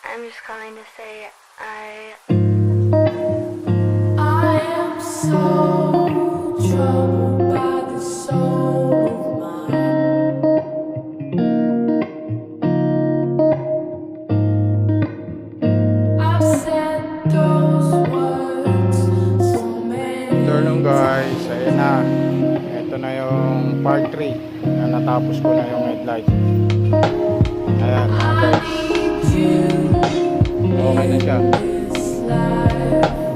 I'm just calling to say I am so troubled by the soul of mine. I've said those words so many Afternoon guys, ayan na. Ito na yung part 3 na natapos ko na yung headlight. Ayan mga guys. Okay na siya. times.